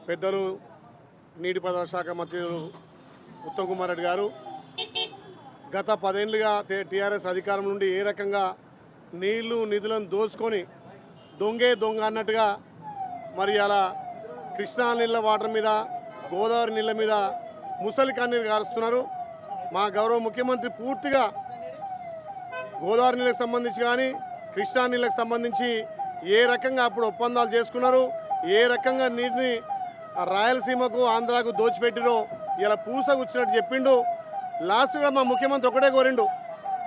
పెద్దలు నీటిపారుదల శాఖ మంత్రులు ఉత్తమ్ కుమార్ రెడ్డి గారు గత 10 ఏళ్లుగా టీఆర్ఎస్ అధికారం నుండి ఏ రకంగా నీళ్లు నిధులను దోచుకొని దొంగే దొంగ అన్నట్టుగా మరి అలా కృష్ణా నీళ్ళ వాటర్ మీద గోదావరి నీళ్ళ మీద ముసలి కన్నీరు గారుస్తున్నారు. మా గౌరవ ముఖ్యమంత్రి పూర్తిగా గోదావరి నీళ్ళకి సంబంధించి కానీ కృష్ణా నీళ్ళకి సంబంధించి ఏ రకంగా అప్పుడు ఒప్పందాలు చేసుకున్నారు, ఏ రకంగా నీటిని రాయలసీమకు ఆంధ్రాకు దోచిపెట్టిరో ఇలా పూసగుచ్చినట్టు చెప్పిండు. లాస్ట్గా మా ముఖ్యమంత్రి ఒకటే కోరిండు,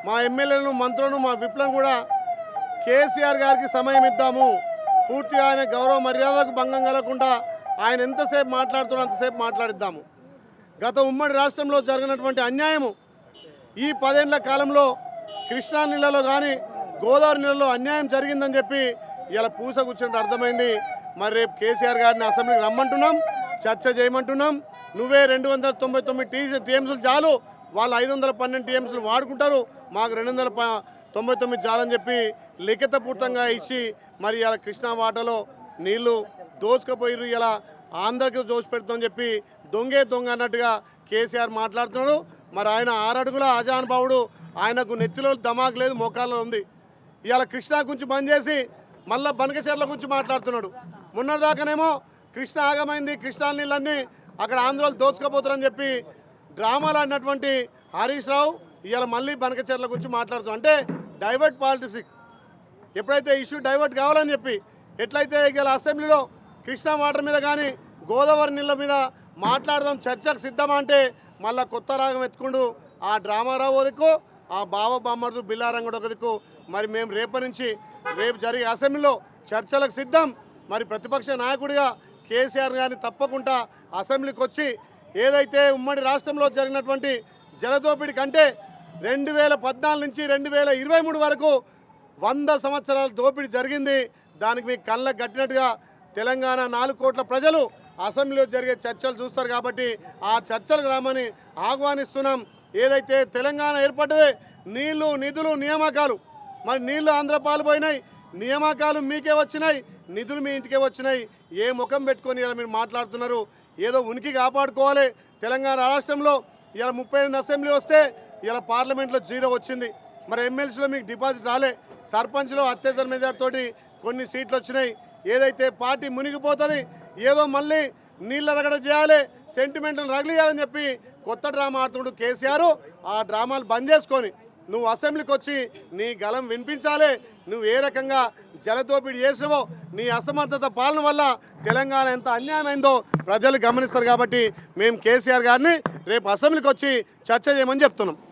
మా ఎమ్మెల్యేలను మంత్రులను మా విప్లను కూడా కేసీఆర్ గారికి సమయం ఇద్దాము, పూర్తిగా ఆయన గౌరవ మర్యాదలకు భంగం కలగకుండా ఆయన ఎంతసేపు మాట్లాడుతున్నా అంతసేపు మాట్లాడిద్దాము. గత ఉమ్మడి రాష్ట్రంలో జరిగినటువంటి అన్యాయము ఈ 10 ఏళ్ల కాలంలో కృష్ణా నీళ్ళలో కానీ గోదావరి నీళ్ళలో అన్యాయం జరిగిందని చెప్పి ఇలా పూసగుచ్చినట్టు అర్థమైంది. మరి రేపు కేసీఆర్ గారిని అసెంబ్లీకి రమ్మంటున్నాం, చర్చ చేయమంటున్నాం. నువ్వే 299 టీఎంసీలు చాలు, వాళ్ళు 512 టీఎంసీలు వాడుకుంటారు, మాకు 299 చాలని చెప్పి లిఖితపూర్తంగా ఇచ్చి మరి ఇలా కృష్ణా వాటలో నీళ్లు దోసుకుపోయి ఇలా ఆంధ్రకి దోచిపెడుతుందని చెప్పి దొంగే దొంగ అన్నట్టుగా కేసీఆర్ మాట్లాడుతున్నాడు. మరి ఆయన 6 అడుగుల అజానుభావుడు, ఆయనకు నెత్తిలో దమాక్ లేదు, మోకాల్లో ఉంది. ఇవాళ కృష్ణా గురించి బంద్ చేసి మళ్ళీ బనకచెర్ల గురించి మాట్లాడుతున్నాడు. మొన్నదాకానేమో కృష్ణ ఆగమైంది, కృష్ణా నీళ్ళన్నీ అక్కడ ఆంధ్రాలో దోచుకపోతారని చెప్పి డ్రామాలు అన్నటువంటి హరీష్ రావు ఇవాళ మళ్ళీ బనకచెర్ల గురించి మాట్లాడుతున్నాడు. అంటే డైవర్ట్ పాలిటిక్స్. ఎప్పుడైతే ఇష్యూ డైవర్ట్ కావాలని చెప్పి ఎట్లయితే ఇవాళ అసెంబ్లీలో కృష్ణా వాటర్ మీద కానీ గోదావరి నీళ్ళ మీద మాట్లాడదాం, చర్చకు సిద్ధమా అంటే మళ్ళీ కొత్త రాగం ఎత్తుకుంటూ ఆ డ్రామారావు ఒక దిక్కు, ఆ బావ బామ్మర్దు బిల్లారంగుడు ఒక దిక్కు. మరి మేము రేపు జరిగే అసెంబ్లీలో చర్చలకు సిద్ధం. మరి ప్రతిపక్ష నాయకుడిగా కేసీఆర్ గారిని తప్పకుండా అసెంబ్లీకి వచ్చి ఏదైతే ఉమ్మడి రాష్ట్రంలో జరిగినటువంటి జలదోపిడి కంటే 2014 నుంచి 2023 వరకు 100 సంవత్సరాల దోపిడీ జరిగింది. దానికి మీకు కళ్ళకు కట్టినట్టుగా తెలంగాణ 4 కోట్ల ప్రజలు అసెంబ్లీలో జరిగే చర్చలు చూస్తారు కాబట్టి ఆ చర్చలకు రామని ఆహ్వానిస్తున్నాం. ఏదైతే తెలంగాణ ఏర్పడ్డదే నీళ్లు నిధులు నియామకాలు, మరి నీళ్లు ఆంధ్ర పాల్పోయినాయి, నియామకాలు మీకే వచ్చినాయి, నిధులు మీ ఇంటికే వచ్చినాయి. ఏ ముఖం పెట్టుకొని ఇలా మీరు మాట్లాడుతున్నారు? ఏదో ఉనికి కాపాడుకోవాలి. తెలంగాణ రాష్ట్రంలో ఇలా 38 అసెంబ్లీ వస్తే ఇలా పార్లమెంట్లో 0 వచ్చింది. మరి ఎమ్మెల్సీలో మీకు డిపాజిట్ రాలే, సర్పంచ్లో అత్యవసర మెజార్టీ తోటి కొన్ని సీట్లు వచ్చినాయి. ఏదైతే పార్టీ మునిగిపోతుంది, ఏదో మళ్ళీ నీళ్ళ రగడ చేయాలి, సెంటిమెంట్ను రగిలియాలని చెప్పి కొత్త డ్రామా ఆడుతుండు కేసీఆర్. ఆ డ్రామాలు బంద్ చేసుకొని నువ్వు అసెంబ్లీకి వచ్చి నీ గలం వినిపించాలి. నువ్వు ఏ రకంగా జలదోపిడీ చేసినవో, నీ అసమర్థత పాలన వల్ల తెలంగాణ ఎంత అన్యాయమైందో ప్రజలు గమనిస్తారు. కాబట్టి మేము కేసీఆర్ గారిని రేపు అసెంబ్లీకి వచ్చి చర్చ చేయమని చెప్తున్నాం.